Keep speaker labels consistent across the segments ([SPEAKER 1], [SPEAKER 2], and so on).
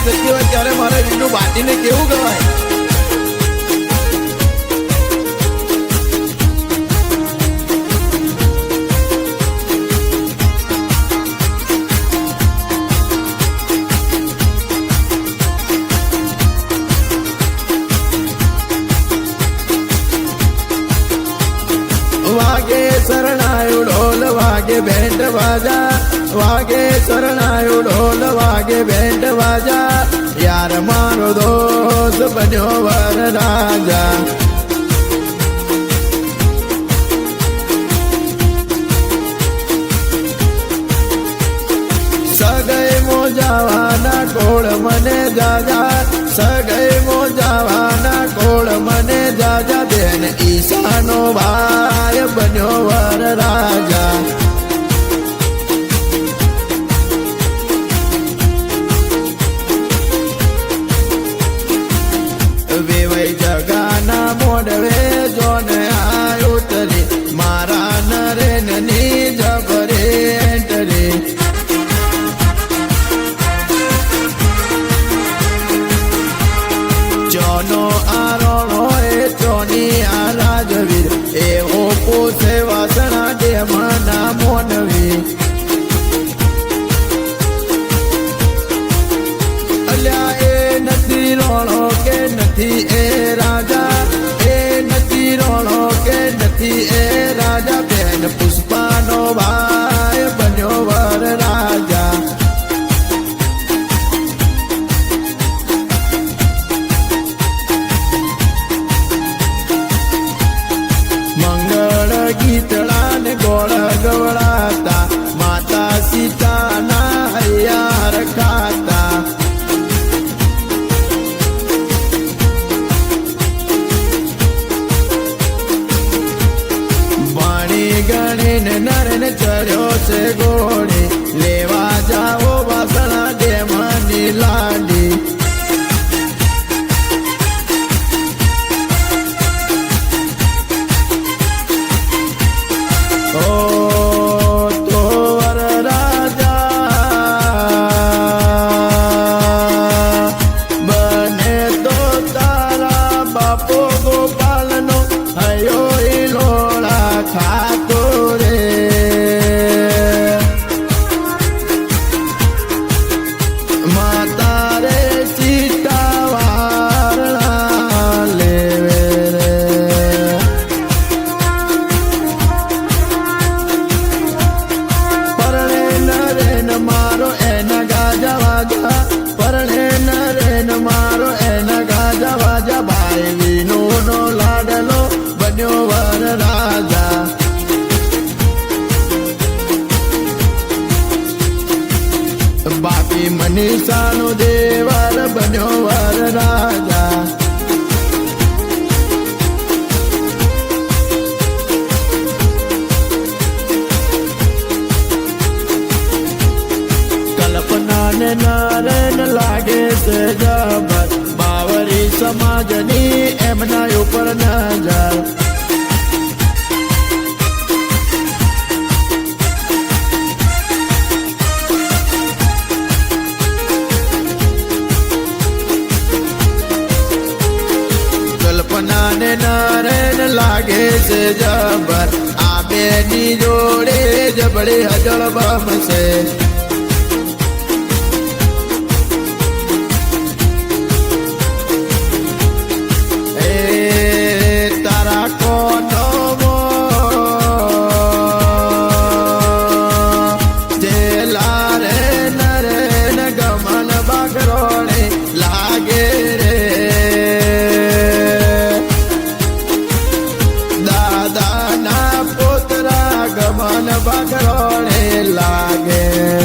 [SPEAKER 1] જતી હોય ત્યારે મારે રીનું બાટીને કેવું કહેવાય. વાગે શરણાયો ઢોલ વાગે બેન્ટ વાજા, વાગે શરણાયો ઢોલ વાગે બેન્ટ વાજા, યાર મારો દોસ્ત બન્યો વર રાજા. સગઈ મોજાવાના કોળ મને જાજા, સગઈ મોજાવાના કોળ મને જાજા, બેન ઈશાનો ભાઈ બન્યો વર રાજા. વેવઈ જગાના મોડવે જોને આયો તરી, મારા નરેનની જબરે એન્ટરી. ચોનો આરોણો એ ચોની આ રાજવીર, એવો પોસે વાસણા ડેમના મોનવી. અલ્યા એ નથી રોણો કે નથી એ રાજા, એ નથી રોણો કે નથી એ રાજા, બેન પુષ્પાનો ભાઈ બન્યો વર રાજા. ગીતડા ને ગોળ ગવડાતા, માતા સીતાના હૈયાર ખાતા. વાણી ગણીને નરને ચર્યો છે ગોળી, લેવા જાઓ વાસણા ડેમની લાડી. પરણે નરેન મારો એના ગાજા વાજા, ભાઈ વિનો નો લાડલો બન્યો વર રાજા. બાપી મનીષાનો દેવર બન્યો વર રાજા. કલ્પનાને નારેન લાગે છે જબર, બાવરી સમાજની એમના ઉપર નજર. કલ્પનાને નારેન લાગે છે જબર, આ બેની જોડે જબડે હજળ બમશે. દાદાના પોતરા ગમન બગડોળે લાગે.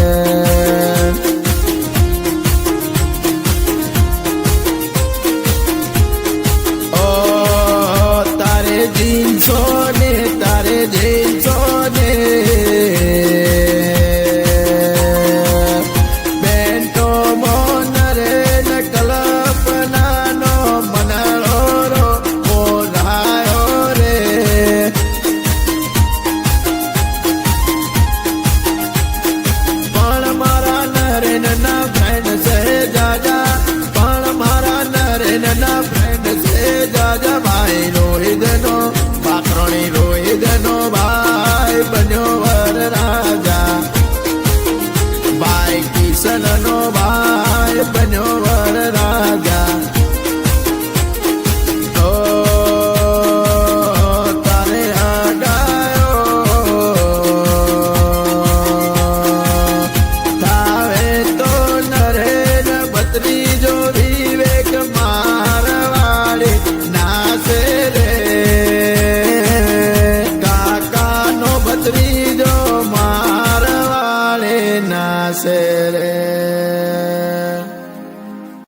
[SPEAKER 1] બન્યો